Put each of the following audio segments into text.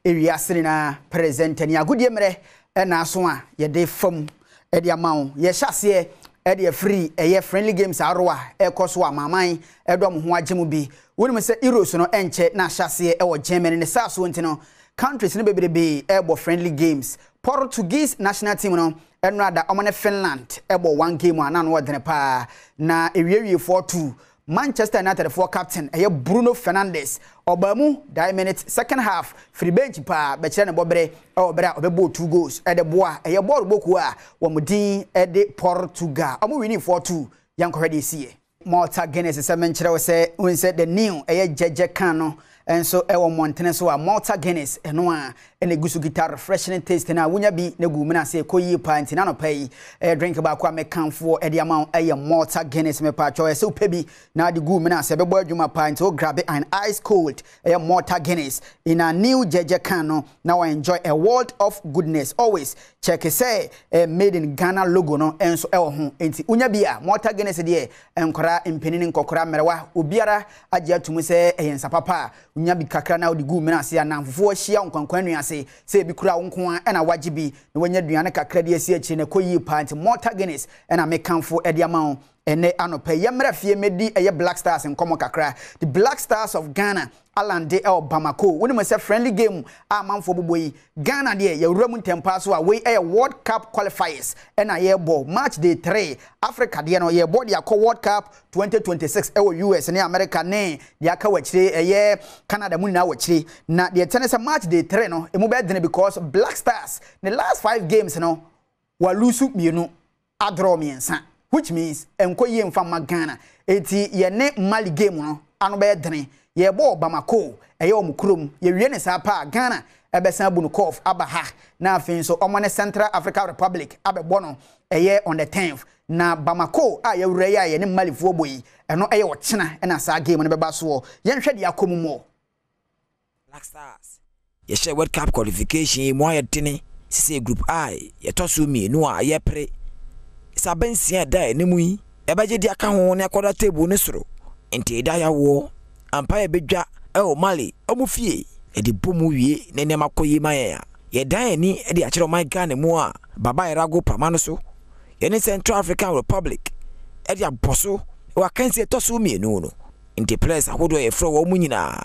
area sirina present ni agudie mre na so a ye de fam e de amawo ye hyase e de free e friendly games aroa e koso amaman e do mo ho agemu bi woni se Euros no enche na hyase e wo Germany ne saso ntino countries ne bebrebe e bo friendly games Portuguese national team no enrada omane Finland e bo one game ana no wodene pa na ewiwie 4-2 Manchester United for captain Bruno Fernandes obamu die minute second half free bench pa be kire ne bobre obere obebo 2 goals e de boa ball boku a wo mudin e de Portugal omo winning 4-2 yankohwede sie Malta Guinness se menkire we se unse the new jeje kan no enso ewo montene so a Malta Guinness eno a ene gusu guitar refreshing taste na wunya bi na gu mena se koyi pint na no pay drink ba kwa mekanfo e de amount Malta Guinness me pa cho se upebi na de gu mena se bebo adwuma pint o grab it and ice cold Malta Guinness in a new jeje can no now enjoy a world of goodness always check say made in Ghana logo no enso ewo ho enti unya bi a Malta Guinness de enkora impenini nkokora merewa obiara agye atumu se yensa papa unya bi kakra na odi gu mena se anamfofo ahia nkwankwan se bi kura wonko a na wagye bi na wanya duane kakra de asi achi na koyi pint Malta Guinness na mekanfo e de amount ene anopa yemra fie medi Black Stars nkomo kakra the Black Stars of Ghana Alande El Bamako woni mo say friendly game a manfo boboyi Ghana de ye wura mu tempa so a we World Cup qualifiers na ye ball match day 3 Africa de no ye ball de akọ World Cup 2026 US ne America ne de aka wachire Canada mu na wachire na de tenese match day 3 no e mo be dene because Black Stars the last 5 games no wa lusu mienu adro miensa which means enkoye mfama Ghana eti ye ne Mali game no ano be dene ye bo Bamako omukrom ye wie ne sa pa Ghana ebesan bu no kof abaha na afin so omone Central African Republic abebo no on the 10th na Bamako ye wura ye ne Mali fo boyi eno wo chena na sa game no beba so ye nhwe de akomu mo Black Stars ye share World Cup qualification mo ayetene sise group I ye toso mienu a ye pre sabensia da enemu yi ebeje di aka ho ne akoda table ne soro enti da ya wo ampa ye bedwa Mali omufie e di bomu wie ne ne makoyi maye ye dan ani e di akere my Ghana mu a baba irago pamano so ye ne Central African Republic e di aboso wa kanse toso mienu no enti players ahodo ye fro wo mu nyina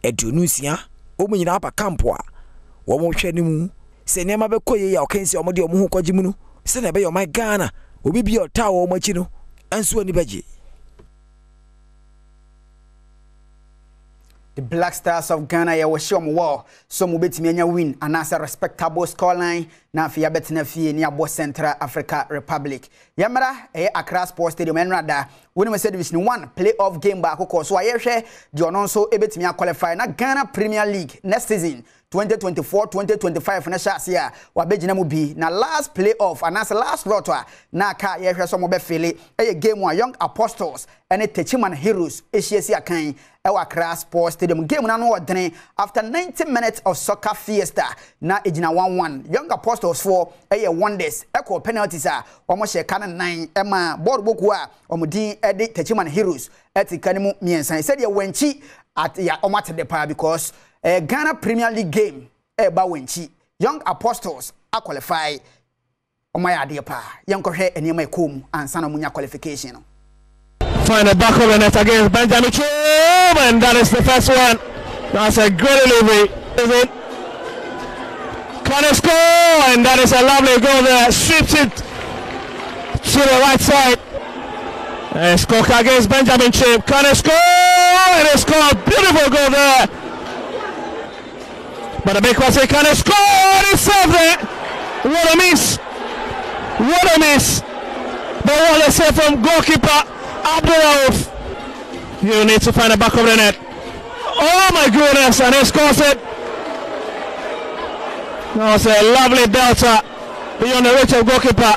edunusia wo mu nyina apa campo a wo mo hwe ne mu se ne ma be koyi ya o kanse o mo de o mu ho kwaji mu no se na be yo my Ghana obi bi o ta wo machi no anso ani baje. The Black Stars of Ghana ye was show mo so mo betimi anya win and as a respectable scoreline na afia betina fie ni abo Central Africa Republic yamra Accra Sports Stadium enrada woni me say Division 1 playoff game ba akoko so aye hwe de ono so ebetimi qualify na Ghana Premier League next season 2024-2025 na shase a wabegina mu bi na last playoff and as last lot na ka ye hwe so mo be fele game one Young Apostles and Techiman Heroes ehyiesi akan Accra Sports Stadium game na no odene after 90 minutes of soccer fiesta na ejina 1-1 Young Apostles for wonders echo penalties a omo she kan 9 ema board boku a omudin ede Techiman Heroes etikanimu miensan said ye wenchi at ya omate de pa because Ghana Premier League game ba wenchi Young Apostles a qualify omaya de pa yankohwe enema ekom ansa na munya qualification no. Find a back of the net against Benjamin Chum, and that is the first one. That's a great delivery. Can it score? And that is a lovely goal there. Strips it to the right side. And score against Benjamin Chum. Can it score? And it scored. Beautiful goal there. But the big question, can it score? And it's served there. What a miss. What a miss. But what a save from goalkeeper Adom. You need to find a back of the net. Oh my goodness, and he scores it. That was a lovely belter beyond the reach of goalkeeper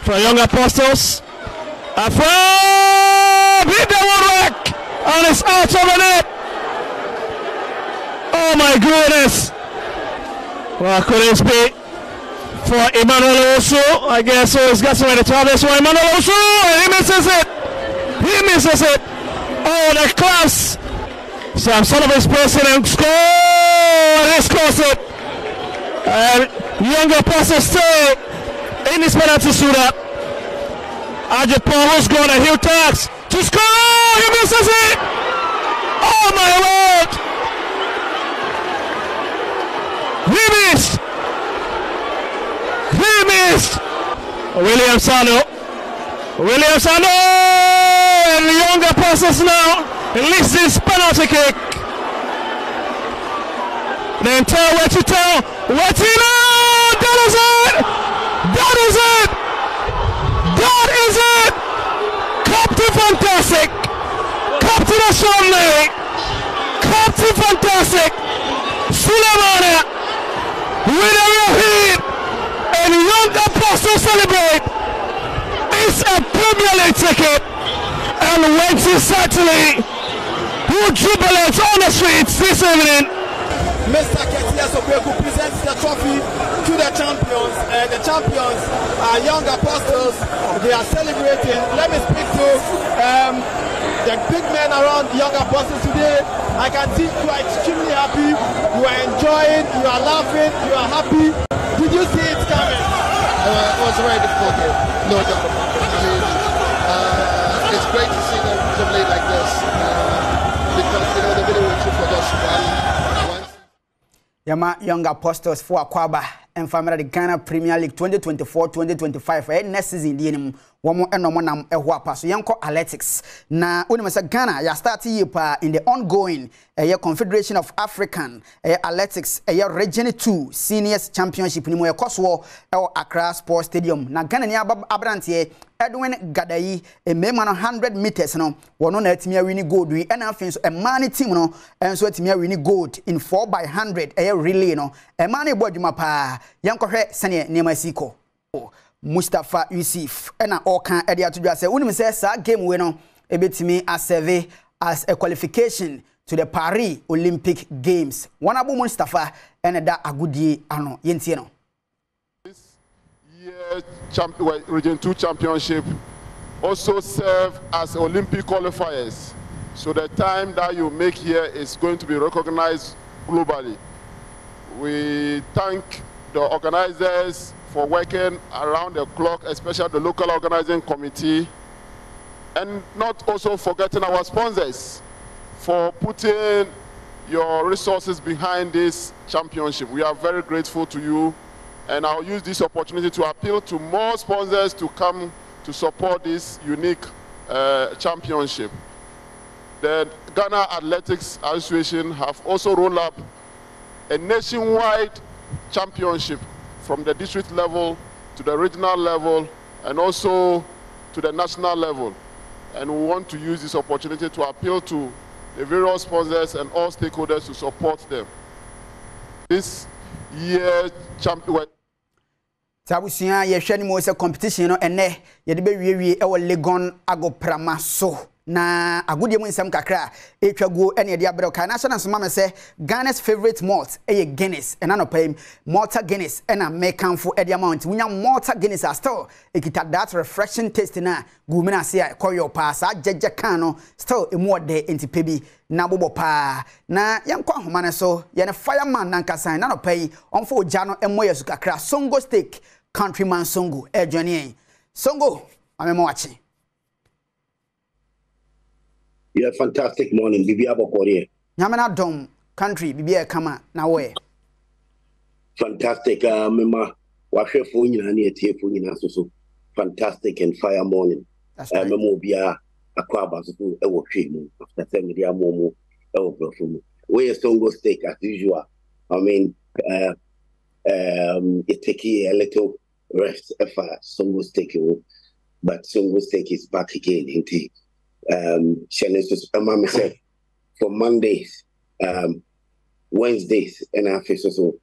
for Young Apostles. A frame! Hit the woodwork! And it's out of the net! Oh my goodness! Well, could this be for Emmanuel Osu? I guess so. He's got somebody to have this one. Emmanuel Osu! And he misses it! He misses it. Oh, the class. Sam Sullivan's pressing and score. They scores it. And Younger Pastor stay in this penalty shootout. Adom was going to heel tax to score. He misses it. Oh my word! He missed. He missed. William Sano, and Younger passes now. Release this penalty kick. Then tell Wetito. That is it. That is it. That is it. Captain Fantastic. Captain Assembly. Captain Fantastic. Sulemana. With a real hit. And Younger Pastor celebrate. It's a Premier League ticket. And Wendy certainly who jubilates on the streets this evening. Mr. Ketia Sobeku presents the trophy to the champions, and the champions are Young Apostles. They are celebrating. Let me speak to the big men around Young Apostles today. I can see you are extremely happy. You are enjoying. You are laughing. You are happy. Did you see it coming? It was a very difficult game. No doubt about it. I mean, it's great to see them play like this because the video we took for us one. Yama Young Apostles for Akwaba and family the Ghana Premier League 2024-2025 next season the enim womo enomo nam ehwa pa so yanko athletics na unimasa Ghana ya start year pa in the ongoing Confederation of African Athletics Region 2 Seniors Championship ni mo ekoso Accra Sports Stadium na Ghana ni abrantie Edwin Gadayi mema no 100 meters no wono na atimi win gold wi na afin so man team no enso atimi win gold in 4x100 relay no man e bodwuma pa yankohwe sene niam siko Mustafa Yusuf ena okan edi atodwa se unim se sa game we no ebetimi asserve as a qualification to the Paris Olympic Games. One abu Mustafa ena da agudie ano yentie no. This year Region 2 Championship also serve as Olympic qualifiers. So the time that you make here is going to be recognized globally. We thank the organizers for working around the clock, especially the local organizing committee, and not also forgetting our sponsors for putting your resources behind this championship. We are very grateful to you, and I'll use this opportunity to appeal to more sponsors to come to support this unique championship. The Ghana Athletics Association have also rolled up a nationwide championship from the district level to the regional level and also to the national level. And we want to use this opportunity to appeal to the various sponsors and all stakeholders to support them. This year champion. Tabusia ye hwani mo se competition no ene ye de be wiewie e wo Legon agoprama so na agudie mu nsam kakra etwago ene de abrɛ ka national nsoma me se Ghana's favorite malt eye Guinness ena no pay Malta Guinness ena mekanfo e de amount wunya Malta Guinness are still ekita that refreshing taste na gumina se koyo pa sa jeje kan no still emu ode entipebi na bobo pa na yanko ahoma ne so ye ne fireman nankasan na no pay onfo ogya no emo yesu kakra Songo steak Countryman Songo Johnny Songo amemo wachi. Yeah, fantastic morning. Bibi Abokore. Nyamena Adom country bibi e kama na we. Fantastic. Mema wahwe fo nyina na etie nyina so fantastic and fire morning. Memo bia akwaba so e wo hwe mu after time dia momo e wo brofo mu. We Songo steak as usual. I mean it take a little rest for Songo steak, but Songo steak is back again into for Mondays, Wednesdays, and after so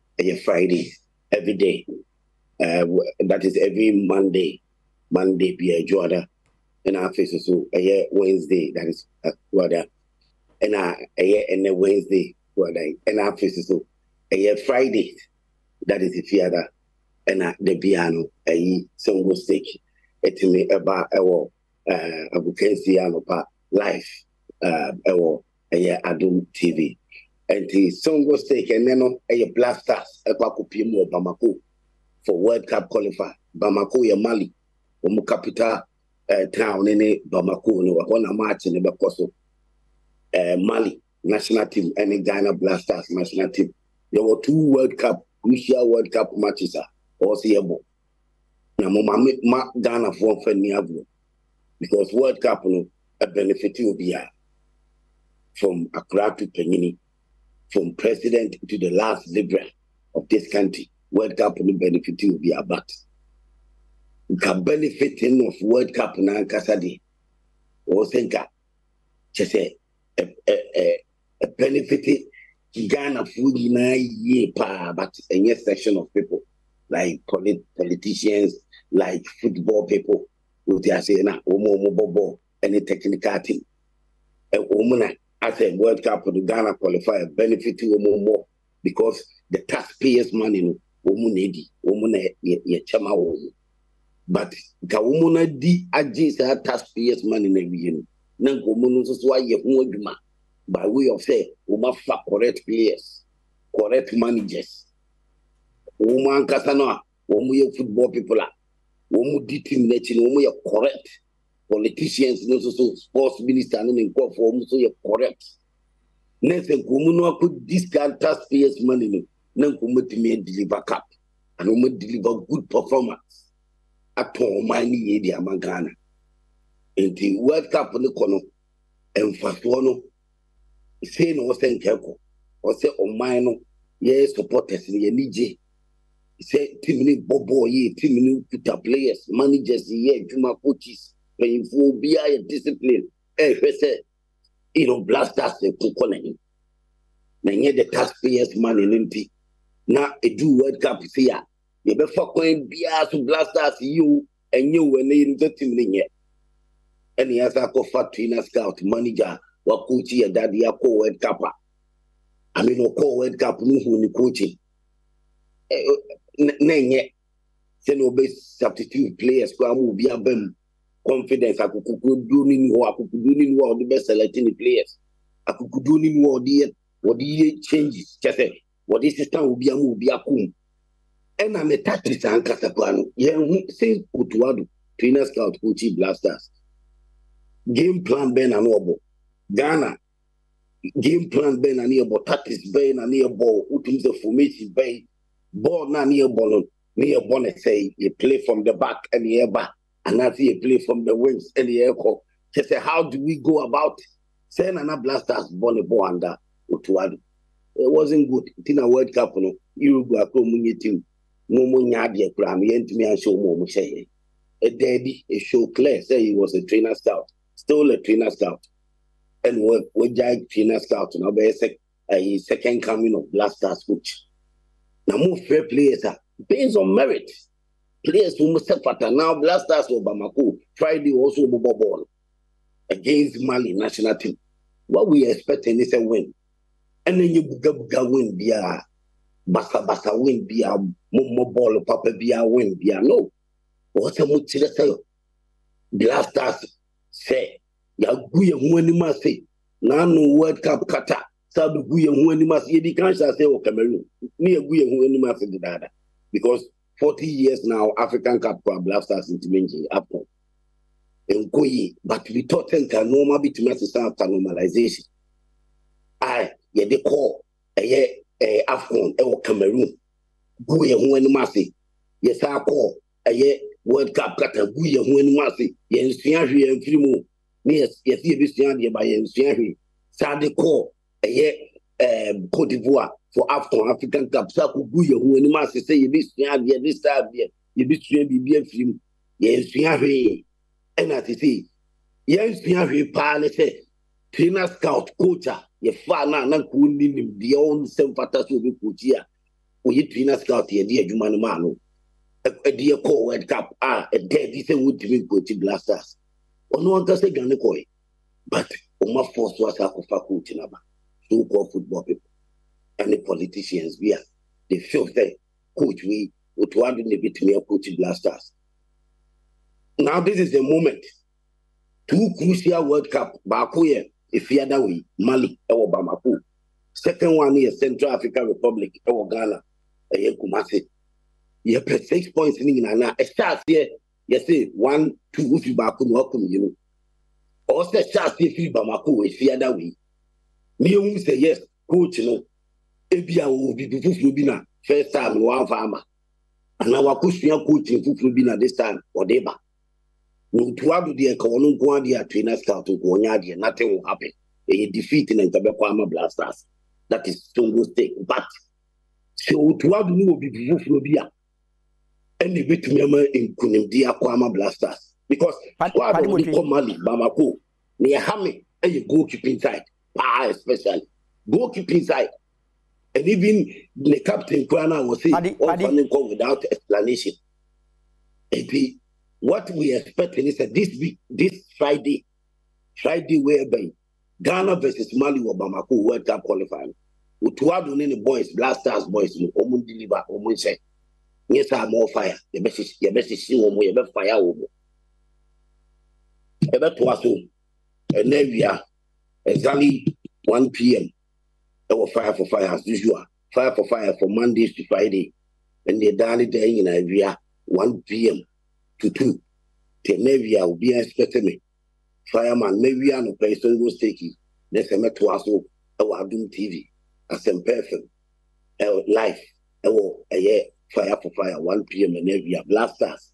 Fridays every day. That is every Monday be a Jordan, and after so Wednesday that is Jordan, and then Wednesday Jordan, and after so Fridays that is the theater, and the piano Songo steak. It's me about Abukensi Anopa live Adom TV. and the song was taken a blasters a Bakupimo Bamako for World Cup qualifier. Bamako ya Mali, Omu capital town in Bamako, no one match in the Bakoso. Mali national team and Ghana Blasters national team. There were 2 World Cup, crucial World Cup matches or seeable. Now, ma Ghana for Niabu because World Cup no a benefit will be from Accra to Penini, from president to the last liberal of this country. World Cup no benefit will be but can benefiting of World Cup na Kasadi or Senka. Just say a benefit Ghana food in a year, but a new section of people like politicians, like football people, with their saying, Omo, any technical team. A woman, as a World Cup for the Ghana qualifier, benefit to more because the taxpayers' money, woman, chama. But the woman, di adjust taxpayers' money, maybe. By way of say, we must correct players, correct managers. Woman Kasana, we football people, we team we are correct. Politicians, sports minister, and so you correct. Next, we could discard taxpayers' money, then we deliver cup, and we deliver good performance at home, money, Ghana. In the World Cup on the corner, and first one. Say no thank you. Or say on mine, yes, supporters in your DJ. Say team bobo ye, team Peter players, managers ye, Juma coaches, playing for BI discipline. Blasters the coconut. Now the taxpayers' money empty. Now a do World Cup here. You better coin BI to blasters you and you when they the team in here. And he has a trainer scout manager. What coaching and daddy are co-World Cup. I mean, co-World Cup, no coaching. Nay, send obey substitute players who be a bem confidence. I could do the best selecting players. I could do what the changes. Just say, what this system will be a move, be a coom. And I'm a tactics and Casapano. Yeah, say Utuadu, trainer scout, coaching blasters. Game plan Ben and Obo. Ghana game plan Ben and near ball, tactics Ben and near ball, utim the formation Ben, ball na near ball, near bonnet say you play from the back and the air back, and that's you play from the wings and the air call. Just say, how do we go about saying an blasters bonnet ball under Utuadu? It wasn't good. In a World Cup, no, Uruguay team, no more Nadia Cram, yent me and show more Mushay. A daddy, a show clear, say he was a trainer scout, still a trainer scout. And we judge trainer scout now be a second coming of blasters coach. Now more fair players are based on merit. Players who must have now blasters or Bamako Friday also ball against Mali national team. What we expecting is a win. And then you buga win be a basa win be a momo ball papa be a win be a no. What's a much say? Blasters say. Ya guye huani masi na no World Cup kata sabu guye huani masi yedi kansha say o Cameroon ni guye huani masi dada because 40 years now African Cup for blasters in Timenji after and guye but we thought that normal bit must start normalization ye de call Afcon o Cameroon guye huani masi ye sa call World Cup kata guye huani masi ye nsua hwe amfirimu. Yes, you be by Sadi call Cote d'Ivoire for African Cup. So could you who any master say you be this time you be film. Yes, and as you see, yes, say trainer scout coacher, your father and cool the own same fatas will be put here. We trainer scout here, dear Juman Mano. A dear call World Cup, a dead decent would be coaching blasters. No one can say Ghana koi, but Oma force was a coach in Aba, so-called football people and the politicians. They feel that coach we would want to be me a coach blasters. Now this is the moment. 2 crucial World Cup, Bakuye, if you other way, Mali, or Bamako. Second one is Central African Republic, or Ghana, Kumasi. You have 6 points in Nana. A start here, you say 1, 2, if you back welcome you. Also, start if you Bamako is the other way. Me say yes, coach, Ebia will be Fufubina, first time one farmer. And our Kushia coaching Fufubina this time, or Deba. No, to have the Econo Guardia trainer scout to Guardia, nothing will happen. A defeat in the Tabakwama Blasters. That is Songo State. But so to have no be Fufubia. And the bit in Kunimdia Kwama Blasters. Because what do you call Mali, Bamako, near Hammy, and you goalkeeping side, especially goalkeeping side. And even the captain Kwana was saying, all without explanation. And what we expecting is that this Friday whereby Ghana versus Mali or Bamako World Cup qualifying. Utuadu the boys, Blasters boys, Omun deliver, Omun say. Yes, I'm more fire. The best is see one way, the fire over. Ever to us, and then we are exactly 1 p.m. Our fire for fire as usual. Fire for fire from Mondays to Friday. And the daily day in Ivia 1 p.m. to 2. The Navy will be expecting me. Fireman, maybe I'm no person go sticky. Let's met to us our Adom TV. As a perfect life. A year. Fire for fire, 1 p.m. and every Blasters.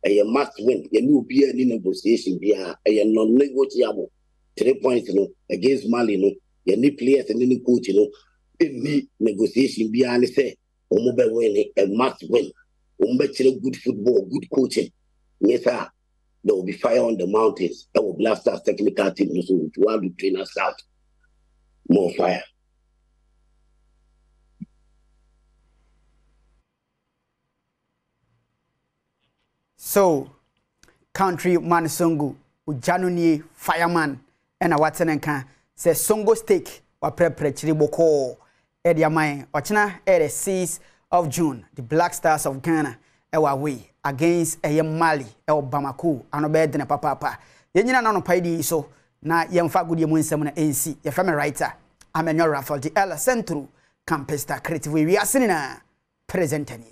A must win. You will be any negotiation here. A non-negotiable 3 points against Mali. You need players and any coach. Any negotiation behind say, Omobe win a must win. Omobe good football, good coaching. Yes, sir. There will be fire on the mountains. Our Blasters technical team to have the trainers out. More fire. So, country man Songo, Ujanuni fireman, and a Watson says Songo stake or prepare Boko, Ediamai, Ochina, 6th of June, the Black Stars of Ghana, Ewa way against a Mali, El Bamako, and obed than papa. Yenina no paidi so, na yemfa good yamun NC, your family writer, I'm a new Raffle, the Ella Centro, Campesta Creative, we are sending a presenting.